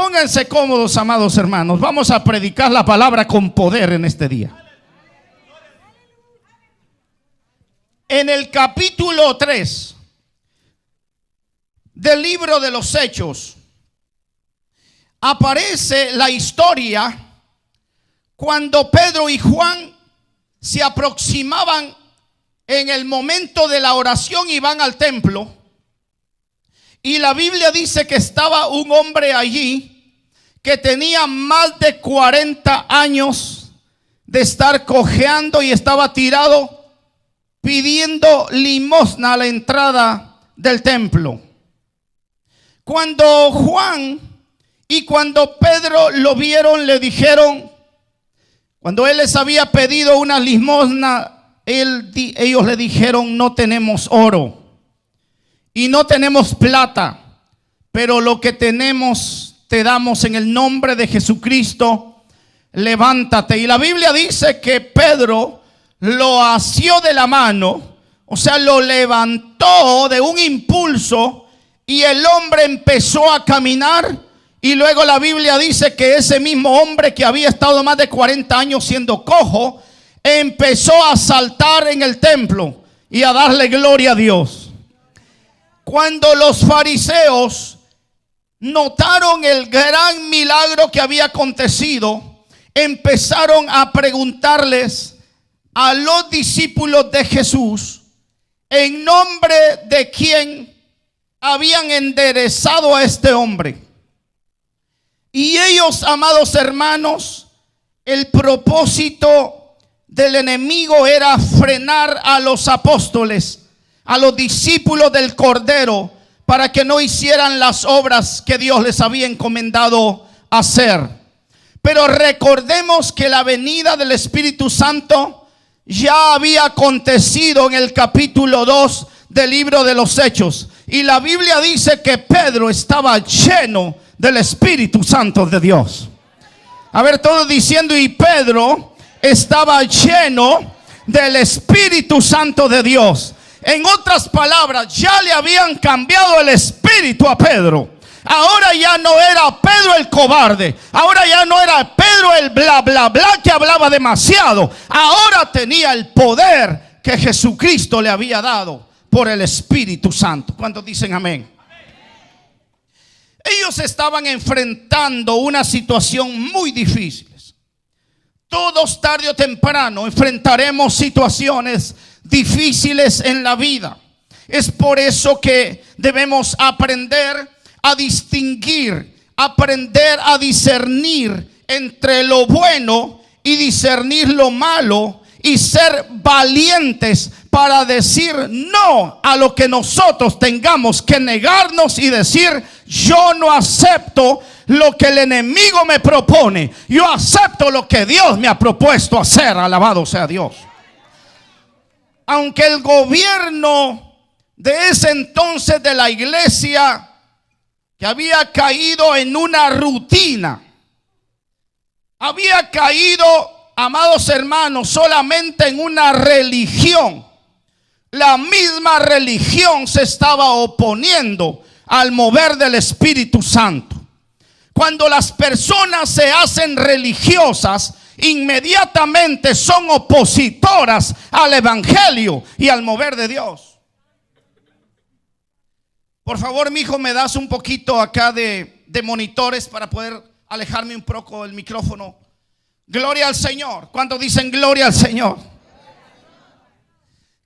Pónganse cómodos, amados hermanos. Vamos a predicar la palabra con poder en este día. En el capítulo 3 del libro de los Hechos aparece la historia cuando Pedro y Juan se aproximaban en el momento de la oración y van al templo. Y la Biblia dice que estaba un hombre allí que tenía más de 40 años de estar cojeando y estaba tirado pidiendo limosna a la entrada del templo. Cuando Juan y cuando Pedro lo vieron, le dijeron, cuando él les había pedido una limosna, ellos le dijeron: no tenemos oro y no tenemos plata, pero lo que tenemos te damos en el nombre de Jesucristo, levántate. Y la Biblia dice que Pedro lo asió de la mano, o sea, lo levantó de un impulso y el hombre empezó a caminar. Y luego la Biblia dice que ese mismo hombre que había estado más de 40 años siendo cojo, empezó a saltar en el templo y a darle gloria a Dios. Cuando los fariseos notaron el gran milagro que había acontecido, empezaron a preguntarles a los discípulos de Jesús en nombre de quién habían enderezado a este hombre. Y ellos, amados hermanos, el propósito del enemigo era frenar a los apóstoles, a los discípulos del Cordero, para que no hicieran las obras que Dios les había encomendado hacer. Pero recordemos que la venida del Espíritu Santo ya había acontecido en el capítulo 2 del libro de los Hechos. Y la Biblia dice que Pedro estaba lleno del Espíritu Santo de Dios. A ver, todos diciendo: y Pedro estaba lleno del Espíritu Santo de Dios. En otras palabras, ya le habían cambiado el espíritu a Pedro. Ahora ya no era Pedro el cobarde. Ahora ya no era Pedro el bla bla bla que hablaba demasiado. Ahora tenía el poder que Jesucristo le había dado por el Espíritu Santo. ¿Cuántos dicen amén? Ellos estaban enfrentando una situación muy difícil. Todos tarde o temprano enfrentaremos situaciones difíciles en la vida. Es por eso que debemos aprender a distinguir, aprender a discernir entre lo bueno y discernir lo malo, y ser valientes para decir no a lo que nosotros tengamos que negarnos y decir: yo no acepto lo que el enemigo me propone, yo acepto lo que Dios me ha propuesto hacer. Alabado sea Dios. Aunque el gobierno de ese entonces de la iglesia, que había caído en una rutina, había caído, amados hermanos, solamente en una religión. La misma religión se estaba oponiendo al mover del Espíritu Santo. Cuando las personas se hacen religiosas, inmediatamente son opositoras al evangelio y al mover de Dios. Por favor, mi hijo, me das un poquito acá de monitores para poder alejarme un poco del micrófono. Gloria al Señor. ¿Cuántos dicen gloria al Señor?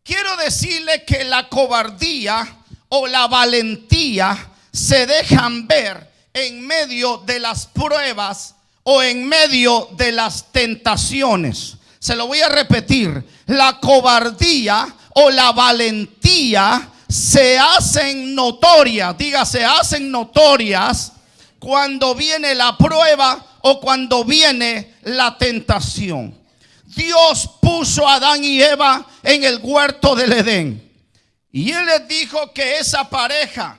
Quiero decirle que la cobardía o la valentía se dejan ver en medio de las pruebas o en medio de las tentaciones. Se lo voy a repetir: la cobardía o la valentía se hacen notorias, diga, se hacen notorias cuando viene la prueba o cuando viene la tentación. Dios puso a Adán y Eva en el huerto del Edén, y Él les dijo que esa pareja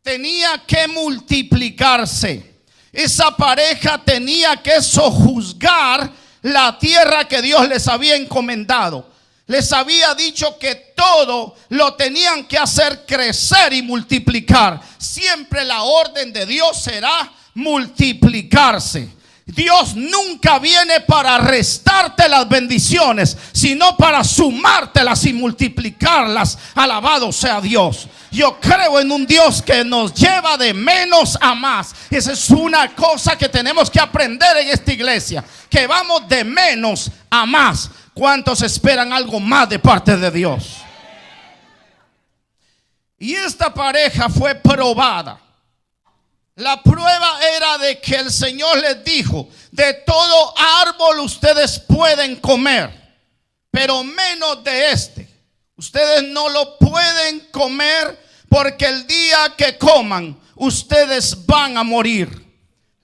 tenía que multiplicarse. Esa pareja tenía que sojuzgar la tierra que Dios les había encomendado. Les había dicho que todo lo tenían que hacer crecer y multiplicar. Siempre la orden de Dios será multiplicarse. Dios nunca viene para restarte las bendiciones, sino para sumártelas y multiplicarlas. Alabado sea Dios. Yo creo en un Dios que nos lleva de menos a más. Esa es una cosa que tenemos que aprender en esta iglesia, que vamos de menos a más. ¿Cuántos esperan algo más de parte de Dios? Y esta pareja fue probada. La prueba era de que el Señor les dijo: de todo árbol ustedes pueden comer, pero menos de este. Ustedes no lo pueden comer, porque el día que coman, ustedes van a morir.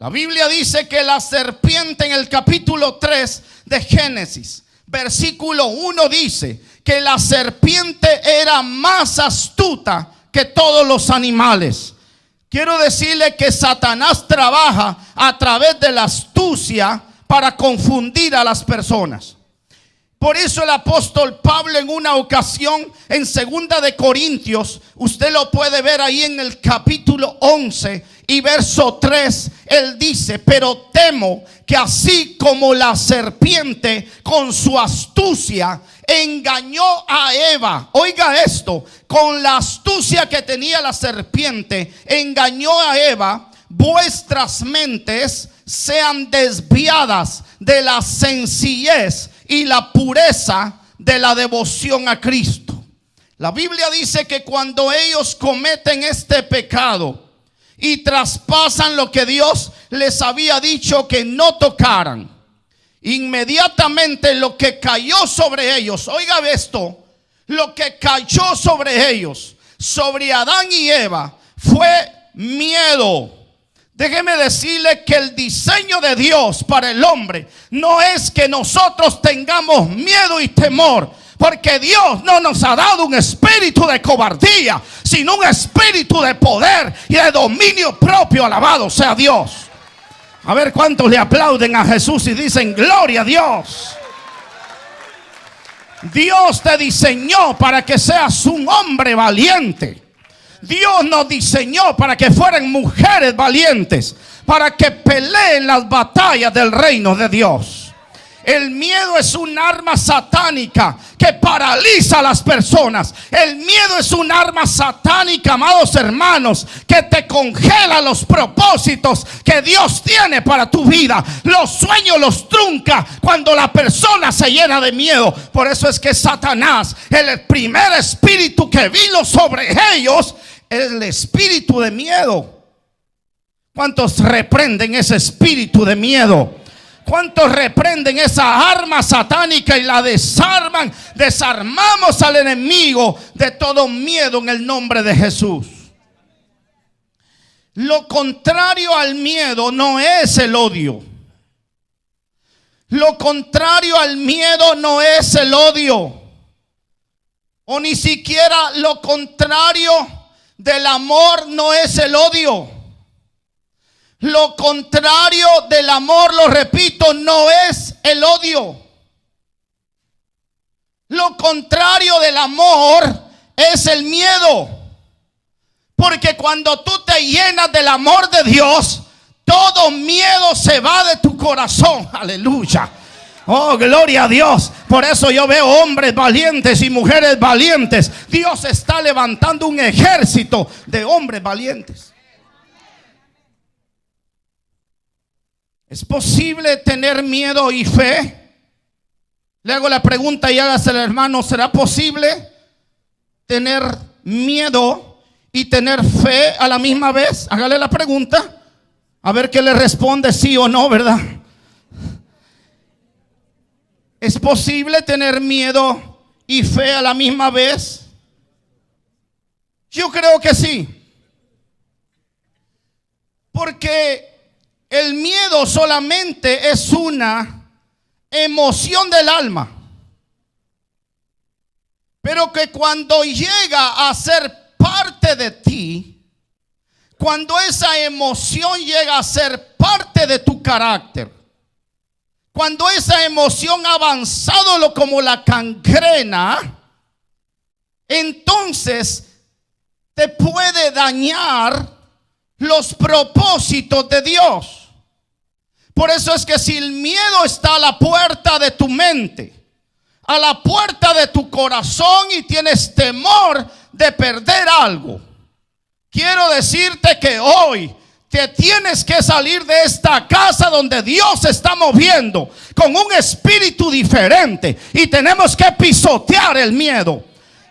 La Biblia dice que la serpiente, en el capítulo 3 de Génesis, versículo 1, dice que la serpiente era más astuta que todos los animales. Quiero decirle que Satanás trabaja a través de la astucia para confundir a las personas. Por eso el apóstol Pablo, en una ocasión, en 2 de Corintios, usted lo puede ver ahí en el capítulo 11 y verso 3, él dice: pero temo que así como la serpiente con su astucia engañó a Eva, oiga esto, con la astucia que tenía la serpiente, engañó a Eva, vuestras mentes sean desviadas de la sencillez y la pureza de la devoción a Cristo. La Biblia dice que cuando ellos cometen este pecado y traspasan lo que Dios les había dicho que no tocaran, inmediatamente lo que cayó sobre ellos, oiga esto, lo que cayó sobre ellos, sobre Adán y Eva, fue miedo. Déjeme decirle que el diseño de Dios para el hombre no es que nosotros tengamos miedo y temor, porque Dios no nos ha dado un espíritu de cobardía, sino un espíritu de poder y de dominio propio. Alabado sea Dios. A ver cuántos le aplauden a Jesús y dicen: gloria a Dios. Dios te diseñó para que seas un hombre valiente. Dios nos diseñó para que fueran mujeres valientes, para que peleen las batallas del reino de Dios. El miedo es un arma satánica que paraliza a las personas. El miedo es un arma satánica, amados hermanos, que te congela los propósitos que Dios tiene para tu vida. Los sueños los trunca cuando la persona se llena de miedo. Por eso es que Satanás, el primer espíritu que vino sobre ellos, es el espíritu de miedo. ¿Cuántos reprenden ese espíritu de miedo? ¿Cuántos reprenden esa arma satánica y la desarman? Desarmamos al enemigo de todo miedo en el nombre de Jesús. Lo contrario al miedo no es el odio. Lo contrario al miedo no es el odio. O ni siquiera lo contrario del amor no es el odio. Lo contrario del amor, lo repito, no es el odio. Lo contrario del amor es el miedo. Porque cuando tú te llenas del amor de Dios, todo miedo se va de tu corazón. Aleluya. Oh, gloria a Dios. Por eso yo veo hombres valientes y mujeres valientes. Dios está levantando un ejército de hombres valientes. ¿Es posible tener miedo y fe? Le hago la pregunta y hágasela, hermano. ¿Será posible tener miedo y tener fe a la misma vez? Hágale la pregunta, a ver qué le responde, sí o no, ¿verdad? ¿Es posible tener miedo y fe a la misma vez? Yo creo que sí. Porque el miedo solamente es una emoción del alma. Pero que cuando llega a ser parte de ti, cuando esa emoción llega a ser parte de tu carácter, cuando esa emoción ha avanzado como la gangrena, entonces te puede dañar los propósitos de Dios. Por eso es que si el miedo está a la puerta de tu mente, a la puerta de tu corazón, y tienes temor de perder algo, quiero decirte que hoy te tienes que salir de esta casa donde Dios se está moviendo con un espíritu diferente, y tenemos que pisotear el miedo.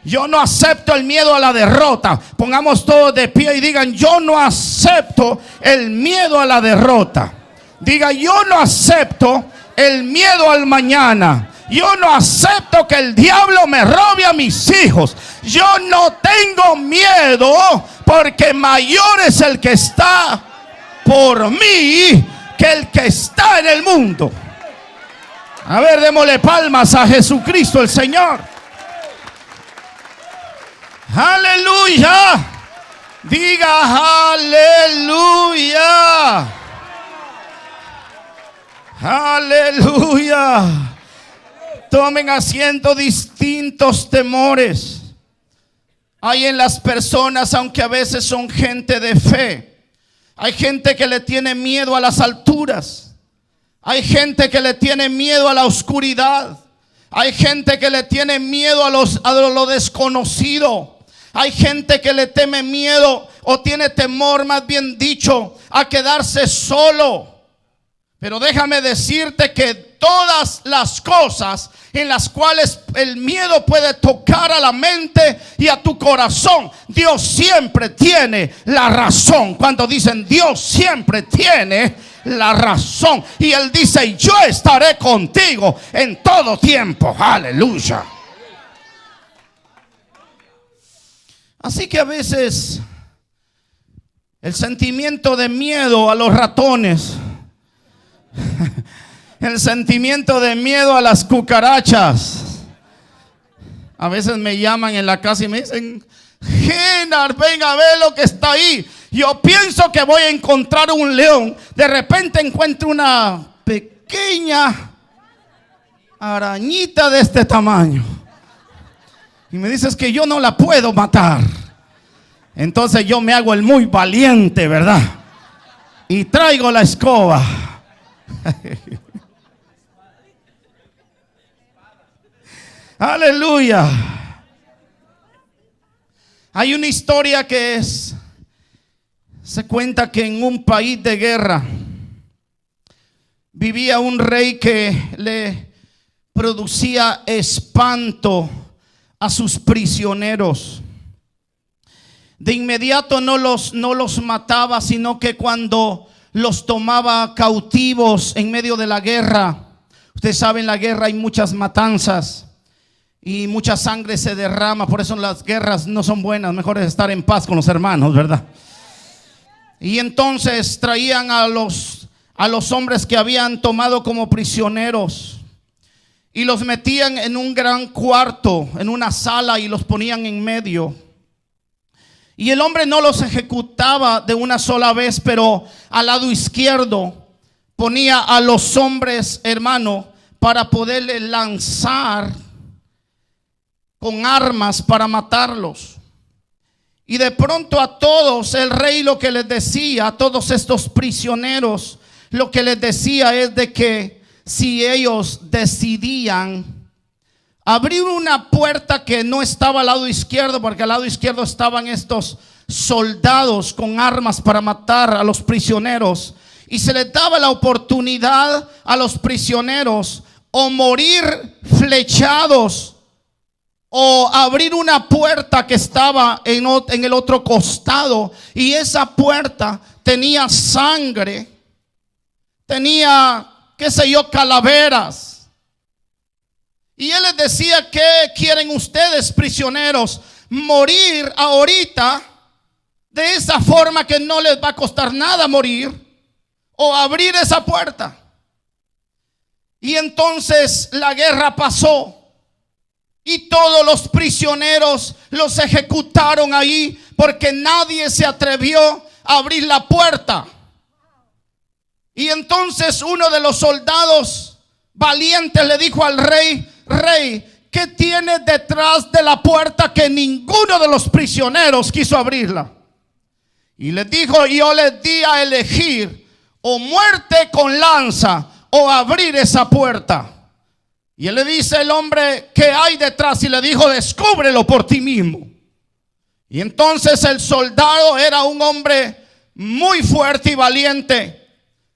Yo no acepto el miedo a la derrota. Pongamos todos de pie y digan: yo no acepto el miedo a la derrota. Diga: yo no acepto el miedo al mañana. Yo no acepto que el diablo me robe a mis hijos. Yo no tengo miedo, porque mayor es el que está por mí que el que está en el mundo. A ver, démosle palmas a Jesucristo el Señor. Aleluya. Diga aleluya. Aleluya. Tomen asiento. Distintos temores hay en las personas, aunque a veces son gente de fe. Hay gente que le tiene miedo a las alturas. Hay gente que le tiene miedo a la oscuridad. Hay gente que le tiene miedo a lo desconocido. Hay gente que le teme miedo, o tiene temor, más bien dicho, a quedarse solo. Pero déjame decirte que todas las cosas en las cuales el miedo puede tocar a la mente y a tu corazón, Dios siempre tiene la razón. Cuando dicen Dios siempre tiene la razón, y Él dice: yo estaré contigo en todo tiempo. Aleluya. Así que a veces el sentimiento de miedo a los ratones, el sentimiento de miedo a las cucarachas. A veces me llaman en la casa y me dicen: Genar, venga a ver lo que está ahí. Yo pienso que voy a encontrar un león. De repente encuentro una pequeña arañita de este tamaño. Y me dices que yo no la puedo matar. Entonces yo me hago el muy valiente, ¿verdad? Y traigo la escoba. Aleluya. Hay una historia que se cuenta que en un país de guerra vivía un rey que le producía espanto a sus prisioneros. De inmediato no los mataba, sino que cuando los tomaba cautivos en medio de la guerra, ustedes saben, en la guerra hay muchas matanzas y mucha sangre se derrama. Por eso las guerras no son buenas. Mejor es estar en paz con los hermanos, ¿verdad? Y entonces traían a los hombres que habían tomado como prisioneros y los metían en un gran cuarto, en una sala, y los ponían en medio. Y el hombre no los ejecutaba de una sola vez, pero al lado izquierdo ponía a los hombres, hermano, para poderle lanzar con armas para matarlos. Y de pronto a todos, el rey lo que les decía, a todos estos prisioneros, lo que les decía es de que si ellos decidían abrir una puerta que no estaba al lado izquierdo, porque al lado izquierdo estaban estos soldados con armas para matar a los prisioneros, y se les daba la oportunidad a los prisioneros o morir flechados, o abrir una puerta que estaba en el otro costado, y esa puerta tenía sangre, tenía, qué sé yo, calaveras. Y él les decía: ¿qué quieren ustedes, prisioneros? ¿Morir ahorita de esa forma que no les va a costar nada morir, o abrir esa puerta? Y entonces la guerra pasó y todos los prisioneros los ejecutaron ahí, porque nadie se atrevió a abrir la puerta. Y entonces uno de los soldados valientes le dijo al rey: Rey, ¿qué tiene detrás de la puerta que ninguno de los prisioneros quiso abrirla? Y les dijo: yo les di a elegir o muerte con lanza o abrir esa puerta. Y él le dice al hombre: ¿qué hay detrás? Y le dijo: descúbrelo por ti mismo. Y entonces el soldado era un hombre muy fuerte y valiente.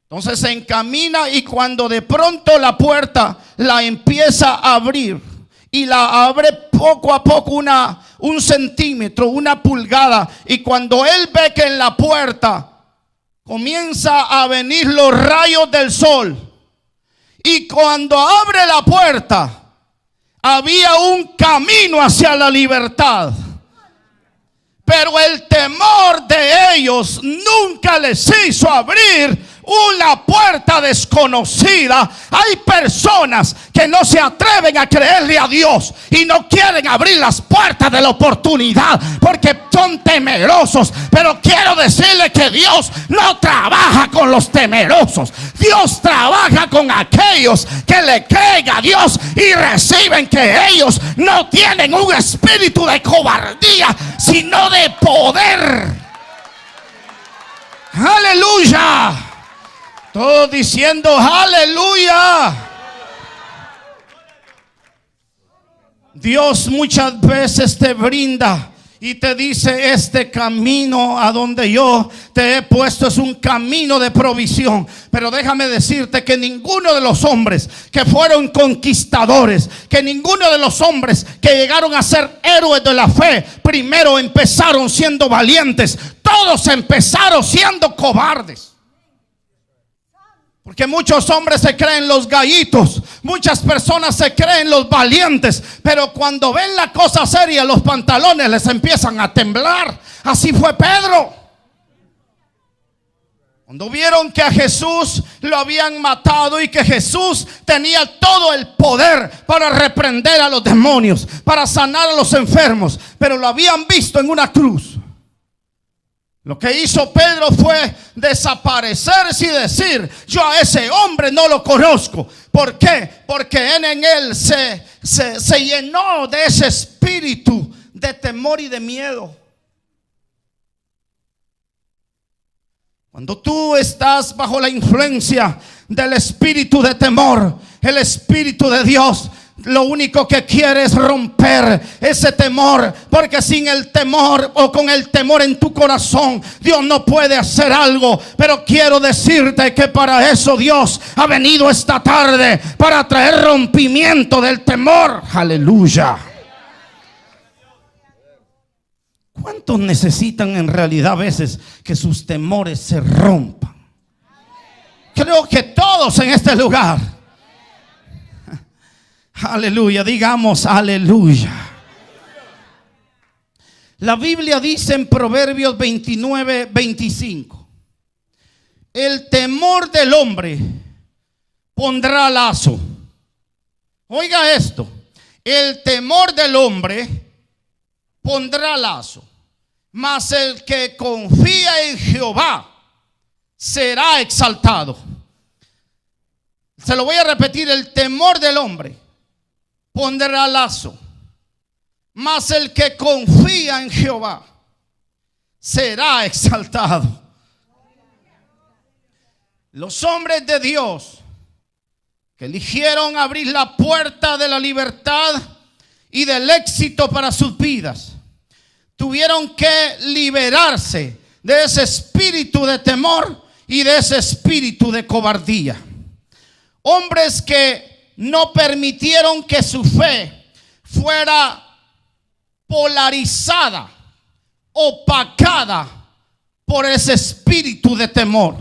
Entonces se encamina, y cuando de pronto la puerta la empieza a abrir, y la abre poco a poco, un centímetro, una pulgada. Y cuando él ve que en la puerta comienza a venir los rayos del sol, y cuando abre la puerta había un camino hacia la libertad. Pero el temor de ellos nunca les hizo abrir una puerta desconocida. Hay personas que no se atreven a creerle a Dios y no quieren abrir las puertas de la oportunidad porque son temerosos. Pero quiero decirle que Dios no trabaja con los temerosos. Dios trabaja con aquellos que le creen a Dios y reciben que ellos no tienen un espíritu de cobardía, sino de poder. Aleluya. Todos diciendo aleluya. Dios muchas veces te brinda y te dice: este camino a donde yo te he puesto es un camino de provisión. Pero déjame decirte que ninguno de los hombres que fueron conquistadores, que ninguno de los hombres que llegaron a ser héroes de la fe, primero empezaron siendo valientes. Todos empezaron siendo cobardes. Porque muchos hombres se creen los gallitos, muchas personas se creen los valientes, pero cuando ven la cosa seria, los pantalones les empiezan a temblar. Así fue Pedro. Cuando vieron que a Jesús lo habían matado y que Jesús tenía todo el poder para reprender a los demonios, para sanar a los enfermos, pero lo habían visto en una cruz, lo que hizo Pedro fue desaparecerse y decir: yo a ese hombre no lo conozco. ¿Por qué? Porque en él se llenó de ese espíritu de temor y de miedo. Cuando tú estás bajo la influencia del espíritu de temor, el espíritu de Dios lo único que quiere es romper ese temor, porque sin el temor o con el temor en tu corazón, Dios no puede hacer algo. Pero quiero decirte que para eso Dios ha venido esta tarde, para traer rompimiento del temor. Aleluya. ¿Cuántos necesitan en realidad a veces que sus temores se rompan? Creo que todos en este lugar. Aleluya, digamos aleluya. La Biblia dice en Proverbios 29:25: el temor del hombre pondrá lazo. Oiga esto: el temor del hombre pondrá lazo, mas el que confía en Jehová será exaltado. Se lo voy a repetir: el temor del hombre pondrá lazo, mas el que confía en Jehová será exaltado. Los hombres de Dios que eligieron abrir la puerta de la libertad y del éxito para sus vidas, tuvieron que liberarse de ese espíritu de temor y de ese espíritu de cobardía. Hombres que no permitieron que su fe fuera polarizada, opacada por ese espíritu de temor.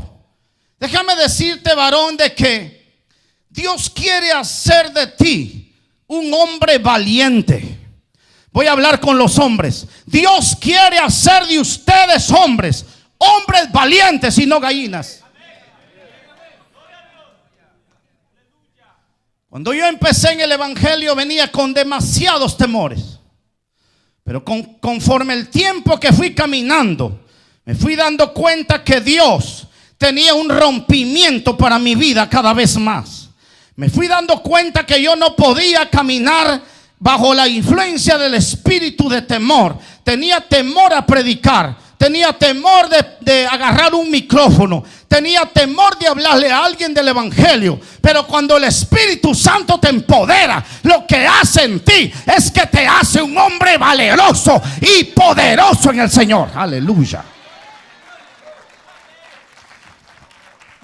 Déjame decirte, varón, de que Dios quiere hacer de ti un hombre valiente. Voy a hablar con los hombres. Dios quiere hacer de ustedes hombres valientes y no gallinas. Cuando yo empecé en el evangelio venía con demasiados temores, pero conforme el tiempo que fui caminando, me fui dando cuenta que Dios tenía un rompimiento para mi vida cada vez más. Me fui dando cuenta que yo no podía caminar bajo la influencia del espíritu de temor. Tenía temor a predicar, tenía temor de agarrar un micrófono, tenía temor de hablarle a alguien del evangelio. Pero cuando el Espíritu Santo te empodera, lo que hace en ti es que te hace un hombre valeroso y poderoso en el Señor. Aleluya.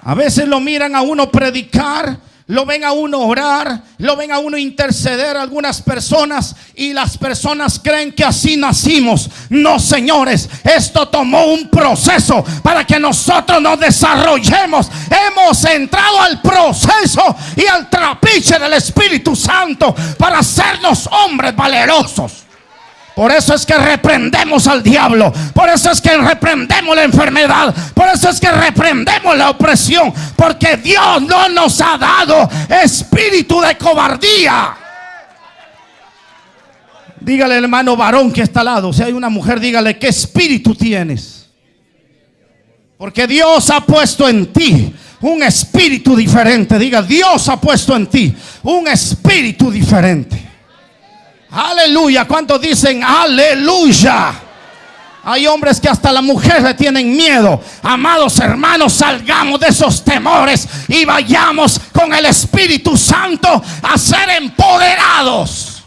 A veces lo miran a uno predicar, lo ven a uno orar, lo ven a uno interceder a algunas personas, y las personas creen que así nacimos. No, señores, esto tomó un proceso para que nosotros nos desarrollemos. Hemos entrado al proceso y al trapiche del Espíritu Santo para hacernos hombres valerosos. Por eso es que reprendemos al diablo. Por eso es que reprendemos la enfermedad. Por eso es que reprendemos la opresión. Porque Dios no nos ha dado espíritu de cobardía. Dígale al hermano varón que está al lado, si hay una mujer, dígale: ¿qué espíritu tienes? Porque Dios ha puesto en ti un espíritu diferente. Diga: Dios ha puesto en ti un espíritu diferente. Aleluya. ¿Cuántos dicen aleluya? Hay hombres que hasta la mujer le tienen miedo. Amados hermanos, salgamos de esos temores y vayamos con el Espíritu Santo a ser empoderados.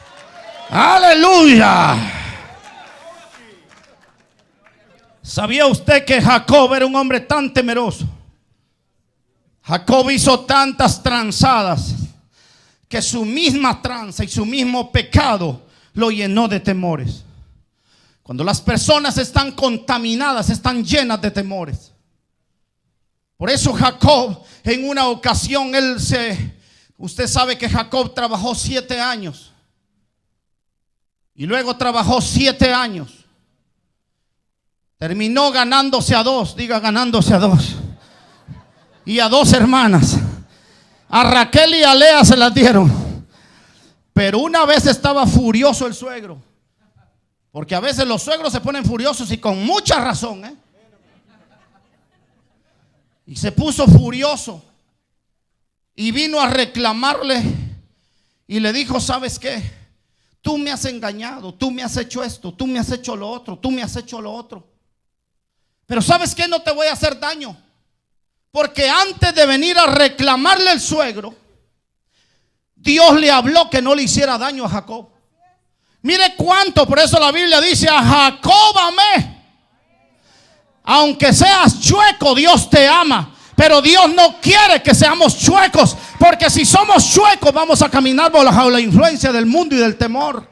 Aleluya. ¿Sabía usted que Jacob era un hombre tan temeroso? Jacob hizo tantas tranzadas que su misma tranza y su mismo pecado lo llenó de temores. Cuando las personas están contaminadas, están llenas de temores. Por eso Jacob, en una ocasión, usted sabe que Jacob trabajó 7 años. Y luego trabajó 7 años. Terminó ganándose a 2. Diga: ganándose a 2. Y a 2 hermanas. A Raquel y a Lea se las dieron. Pero una vez estaba furioso el suegro. Porque a veces los suegros se ponen furiosos, y con mucha razón, Y se puso furioso y vino a reclamarle y le dijo: ¿sabes qué? Tú me has engañado, tú me has hecho esto, tú me has hecho lo otro, tú me has hecho lo otro. Pero ¿sabes qué? No te voy a hacer daño. Porque antes de venir a reclamarle al suegro, Dios le habló que no le hiciera daño a Jacob. Mire cuánto, por eso la Biblia dice: a Jacob amé. Aunque seas chueco, Dios te ama. Pero Dios no quiere que seamos chuecos, porque si somos chuecos vamos a caminar bajo la influencia del mundo y del temor.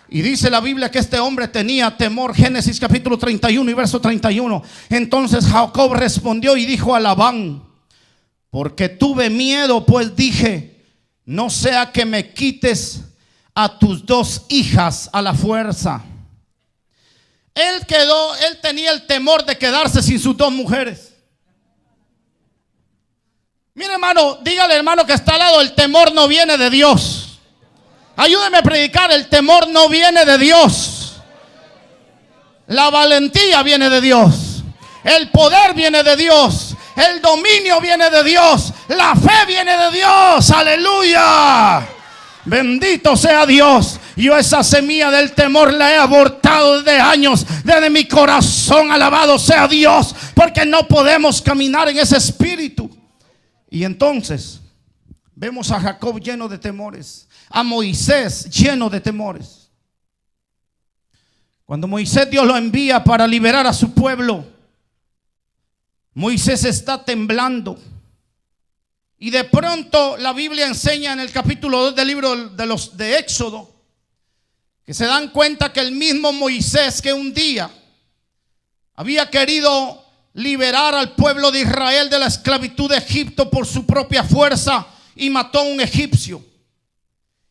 Y dice la Biblia que este hombre tenía temor. Génesis capítulo 31 y verso 31. Entonces Jacob respondió y dijo a Labán: porque tuve miedo, pues dije: no sea que me quites a tus 2 hijas a la fuerza. Él tenía el temor de quedarse sin sus 2 mujeres. Mire, hermano, dígale, hermano, que está al lado: el temor no viene de Dios. Ayúdeme a predicar: el temor no viene de Dios. La valentía viene de Dios. El poder viene de Dios. El dominio viene de Dios. La fe viene de Dios. Aleluya. Bendito sea Dios. Yo esa semilla del temor la he abortado desde años, desde mi corazón. Alabado sea Dios, porque no podemos caminar en ese espíritu. Y entonces vemos a Jacob lleno de temores, a Moisés lleno de temores. Cuando Moisés, Dios lo envía para liberar a su pueblo, Moisés está temblando. Y de pronto la Biblia enseña en el capítulo 2 del libro de Éxodo, que se dan cuenta que el mismo Moisés, que un día había querido liberar al pueblo de Israel de la esclavitud de Egipto por su propia fuerza, y mató a un egipcio.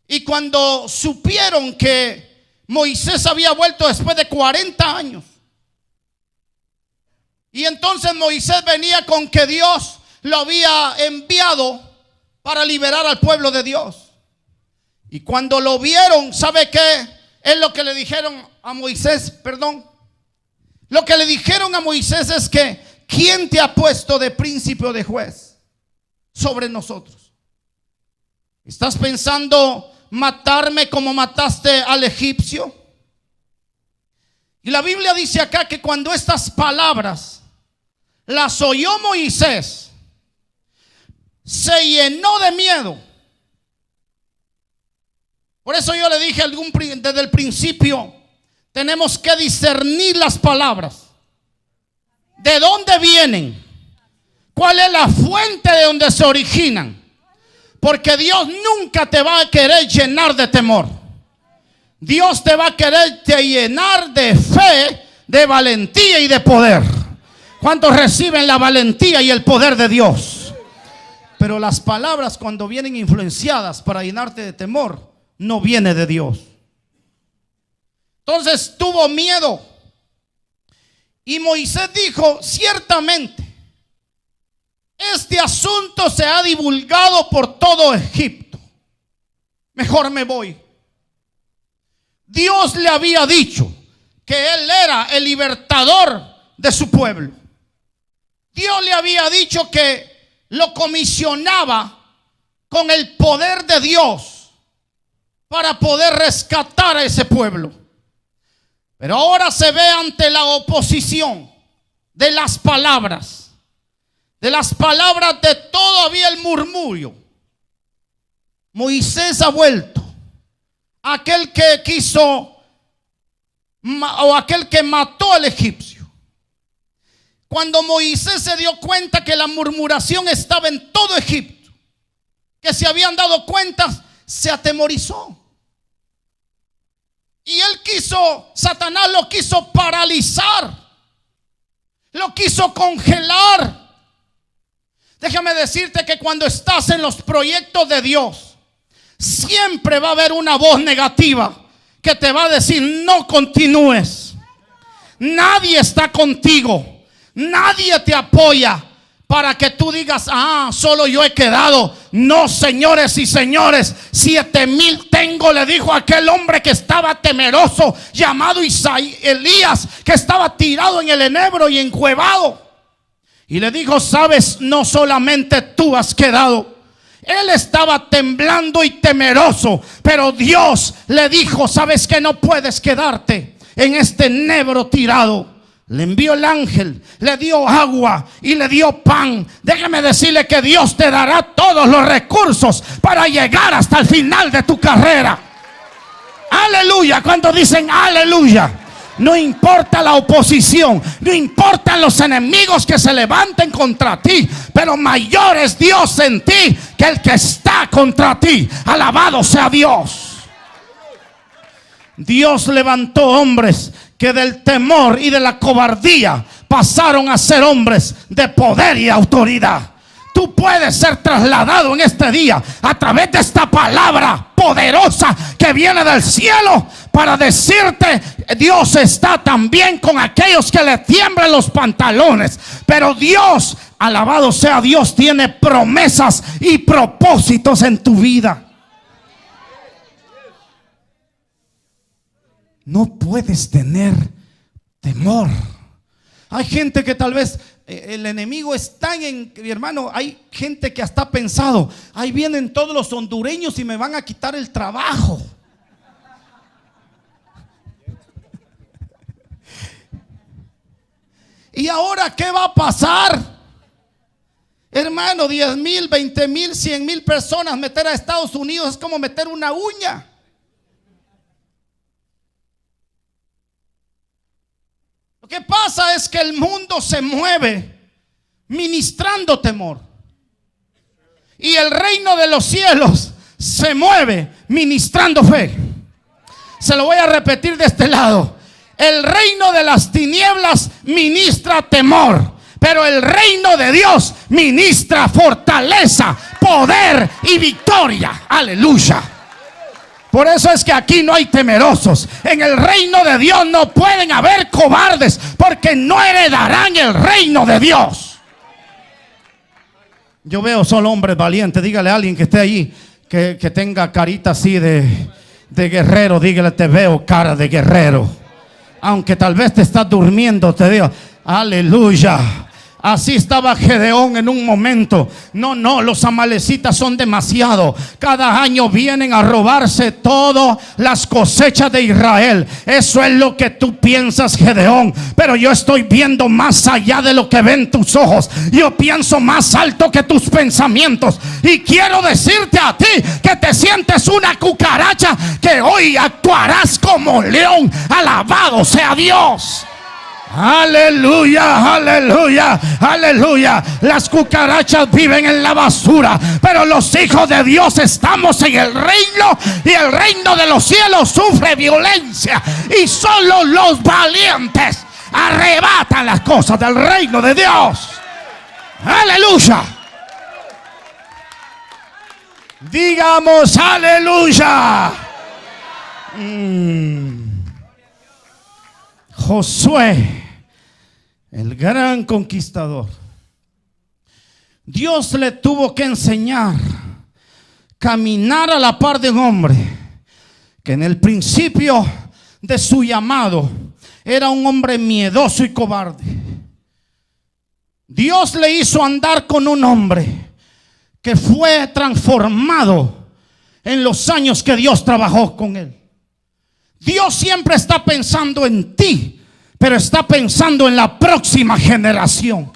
Y cuando supieron que Moisés había vuelto después de 40 años, y entonces Moisés venía con que Dios lo había enviado para liberar al pueblo de Dios. Y cuando lo vieron, ¿sabe qué? Es lo que le dijeron a Moisés, Lo que le dijeron a Moisés es que: ¿quién te ha puesto de príncipe o de juez sobre nosotros? ¿Estás pensando matarme como mataste al egipcio? Y la Biblia dice acá que cuando estas palabras las oyó Moisés, se llenó de miedo. Por eso yo le dije desde el principio, tenemos que discernir las palabras. ¿De dónde vienen? ¿Cuál es la fuente de donde se originan? Porque Dios nunca te va a querer llenar de temor. Dios te va a querer llenar de fe, de valentía y de poder. ¿Cuántos reciben la valentía y el poder de Dios? Pero las palabras, cuando vienen influenciadas para llenarte de temor, no viene de Dios. Entonces tuvo miedo. Y Moisés dijo: ciertamente este asunto se ha divulgado por todo Egipto. Mejor me voy. Dios le había dicho que él era el libertador de su pueblo. Dios le había dicho que lo comisionaba con el poder de Dios para poder rescatar a ese pueblo. Pero ahora se ve ante la oposición de las palabras, de todavía el murmurio. Moisés ha vuelto, aquel que quiso o aquel que mató al egipcio. Cuando Moisés se dio cuenta que la murmuración estaba en todo Egipto, que se habían dado cuenta, se atemorizó. Y Satanás lo quiso paralizar, lo quiso congelar. Déjame decirte que cuando estás en los proyectos de Dios, siempre va a haber una voz negativa que te va a decir: no continúes. Nadie está contigo, nadie te apoya para que tú digas: solo yo he quedado. No, señores y señores, 7,000 tengo, le dijo aquel hombre que estaba temeroso, llamado Elías, que estaba tirado en el enebro y encuevado. Y le dijo: sabes, no solamente tú has quedado. Él estaba temblando y temeroso, pero Dios le dijo: sabes que no puedes quedarte en este enebro tirado. Le envió el ángel, le dio agua y le dio pan. Déjeme decirle que Dios te dará todos los recursos para llegar hasta el final de tu carrera. Aleluya. Cuando dicen aleluya, no importa la oposición, no importan los enemigos que se levanten contra ti, pero mayor es Dios en ti que el que está contra ti. Alabado sea Dios. Dios levantó hombres que del temor y de la cobardía pasaron a ser hombres de poder y autoridad. Tú puedes ser trasladado en este día a través de esta palabra poderosa que viene del cielo para decirte: Dios está también con aquellos que le tiemblan los pantalones. Pero Dios, alabado sea Dios, tiene promesas y propósitos en tu vida. No puedes tener temor. Hay gente que tal vez el enemigo es tan mi hermano, hay gente que hasta ha pensado: ahí vienen todos los hondureños y me van a quitar el trabajo. ¿Y ahora qué va a pasar? Hermano, 10,000, 20,000, 100,000 personas meter a Estados Unidos es como meter una uña. Lo que pasa es que el mundo se mueve ministrando temor, y el reino de los cielos se mueve ministrando fe. Se lo voy a repetir de este lado: el reino de las tinieblas ministra temor, pero el reino de Dios ministra fortaleza, poder y victoria. Aleluya. Por eso es que aquí no hay temerosos. En el reino de Dios no pueden haber cobardes, porque no heredarán el reino de Dios. Yo veo solo hombres valientes. Dígale a alguien que esté allí, que tenga carita así de guerrero. Dígale: te veo cara de guerrero. Aunque tal vez te estás durmiendo, te digo: aleluya. Así estaba Gedeón en un momento. No, los amalecitas son demasiado. Cada año vienen a robarse todas las cosechas de Israel. Eso es lo que tú piensas, Gedeón. Pero yo estoy viendo más allá de lo que ven tus ojos. Yo pienso más alto que tus pensamientos. Y quiero decirte a ti que te sientes una cucaracha, que hoy actuarás como león. Alabado sea Dios. Aleluya, aleluya, aleluya. Las cucarachas viven en la basura, pero los hijos de Dios estamos en el reino, y el reino de los cielos sufre violencia, y solo los valientes arrebatan las cosas del reino de Dios. Aleluya. Digamos aleluya. Josué, el gran conquistador, Dios le tuvo que enseñar caminar a la par de un hombre que en el principio de su llamado era un hombre miedoso y cobarde. Dios le hizo andar con un hombre que fue transformado en los años que Dios trabajó con él. Dios siempre está pensando en ti, pero está pensando en la próxima generación.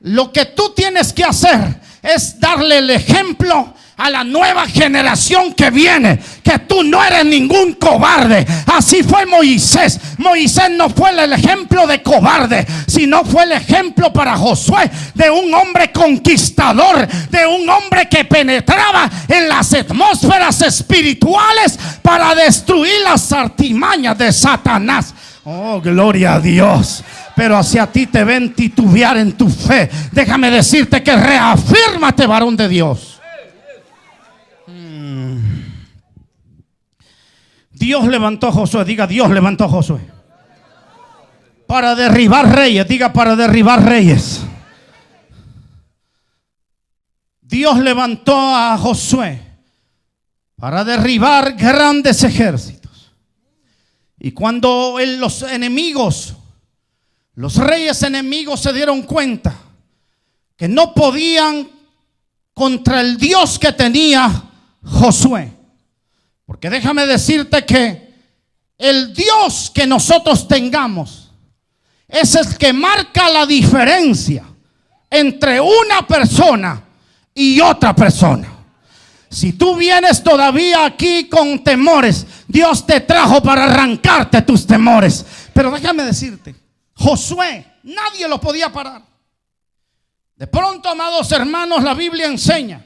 Lo que tú tienes que hacer es darle el ejemplo a la nueva generación que viene, que tú no eres ningún cobarde. Así fue Moisés. Moisés no fue el ejemplo de cobarde, sino fue el ejemplo para Josué de un hombre conquistador, de un hombre que penetraba en las atmósferas espirituales para destruir las artimañas de Satanás. Oh, gloria a Dios. Pero hacia ti te ven titubear en tu fe. Déjame decirte que reafírmate, varón de Dios. Dios levantó a Josué. Diga, Dios levantó a Josué para derribar reyes. Diga, para derribar reyes. Dios levantó a Josué para derribar grandes ejércitos. Y cuando los enemigos, los reyes enemigos, se dieron cuenta que no podían contra el Dios que tenía Josué, porque déjame decirte que el Dios que nosotros tengamos es el que marca la diferencia entre una persona y otra persona. Si tú vienes todavía aquí con temores, Dios te trajo para arrancarte tus temores. Pero déjame decirte, Josué, nadie lo podía parar. De pronto, amados hermanos, la Biblia enseña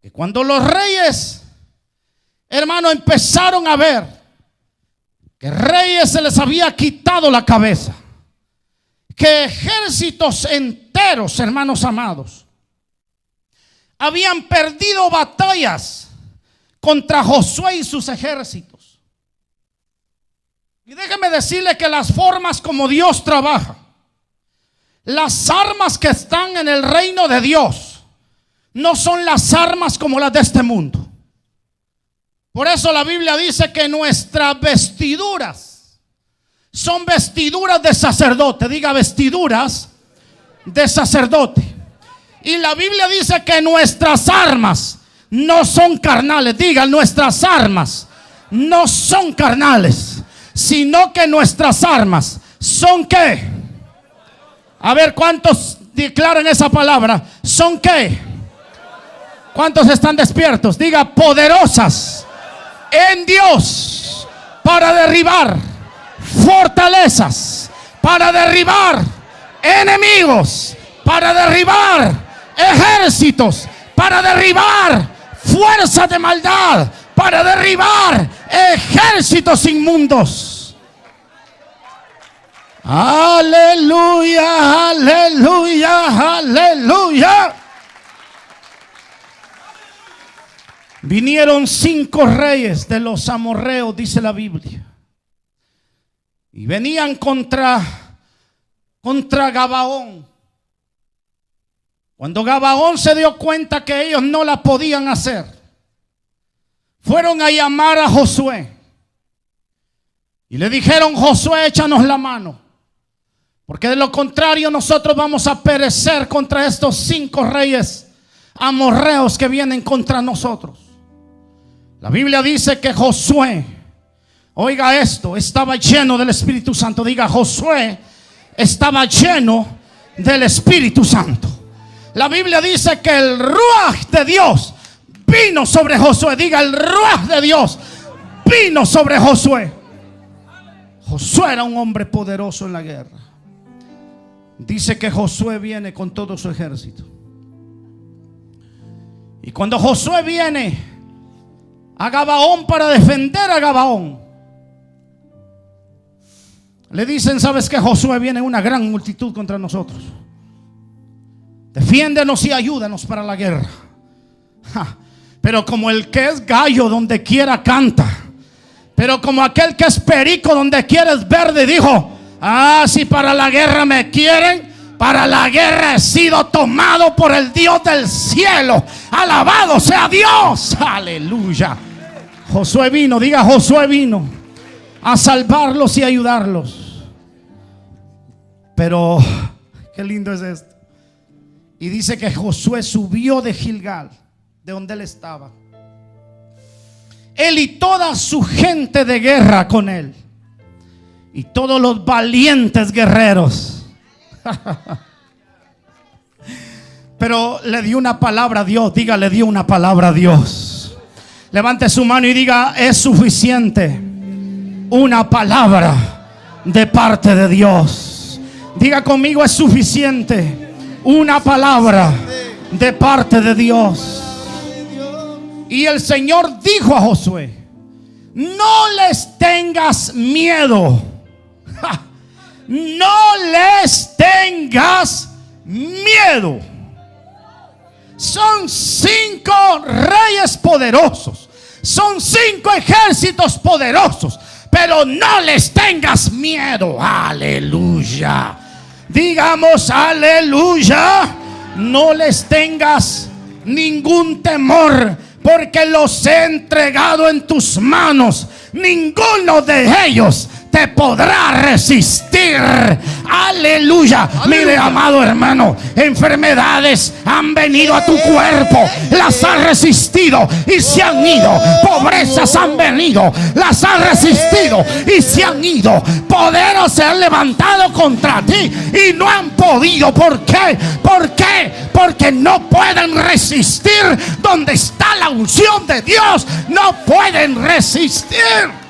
que cuando los reyes, hermanos, empezaron a ver que reyes se les había quitado la cabeza, que ejércitos enteros, hermanos amados, habían perdido batallas contra Josué y sus ejércitos. Y déjeme decirle que las formas como Dios trabaja, las armas que están en el reino de Dios, no son las armas como las de este mundo. Por eso la Biblia dice que nuestras vestiduras son vestiduras de sacerdote. Diga, vestiduras de sacerdote. Y la Biblia dice que nuestras armas no son carnales. Diga, nuestras armas no son carnales, sino que nuestras armas son ¿qué? A ver, ¿cuántos declaran esa palabra? ¿Son qué? ¿Cuántos están despiertos? Diga, poderosas en Dios para derribar fortalezas, para derribar enemigos, para derribar ejércitos, para derribar fuerzas de maldad, para derribar ejércitos inmundos. Aleluya, aleluya, aleluya. Vinieron 5 reyes de los amorreos, dice la Biblia, y venían contra Gabaón. Cuando Gabaón se dio cuenta que ellos no la podían hacer, fueron a llamar a Josué y le dijeron: Josué, échanos la mano. Porque de lo contrario nosotros vamos a perecer contra estos 5 reyes amorreos que vienen contra nosotros. La Biblia dice que Josué, oiga esto, estaba lleno del Espíritu Santo. Diga, Josué estaba lleno del Espíritu Santo. La Biblia dice que el ruaj de Dios vino sobre Josué. Diga, el ruaj de Dios vino sobre Josué. Josué era un hombre poderoso en la guerra. Dice que Josué viene con todo su ejército. Y cuando Josué viene a Gabaón para defender a Gabaón, le dicen, ¿sabes qué? Josué, viene una gran multitud contra nosotros. Defiéndenos y ayúdanos para la guerra. Pero como el que es gallo donde quiera canta, pero como aquel que es perico donde quiera es verde, dijo: si para la guerra me quieren, para la guerra he sido tomado por el Dios del cielo. Alabado sea Dios. Aleluya. Josué vino, diga, Josué vino a salvarlos y ayudarlos. Pero qué lindo es esto. Y dice que Josué subió de Gilgal, de donde él estaba, él y toda su gente de guerra con él, y todos los valientes guerreros. Pero le dio una palabra a Dios. Diga, le dio una palabra a Dios. Levante su mano y diga, es suficiente una palabra de parte de Dios. Diga conmigo, es suficiente una palabra de parte de Dios. Y el Señor dijo a Josué: no les tengas miedo. No les tengas miedo. Son 5 reyes poderosos, son 5 ejércitos poderosos, pero no les tengas miedo. Aleluya. Digamos aleluya. No les tengas ningún temor, porque los he entregado en tus manos. Ninguno de ellos te podrá resistir. Aleluya. Mire, amado hermano, enfermedades han venido a tu cuerpo, las has resistido y se han ido. Pobrezas han venido, las has resistido y se han ido. Poderes se han levantado contra ti y no han podido. ¿Por qué? ¿Por qué? Porque no pueden resistir donde está la unción de Dios. No pueden resistir.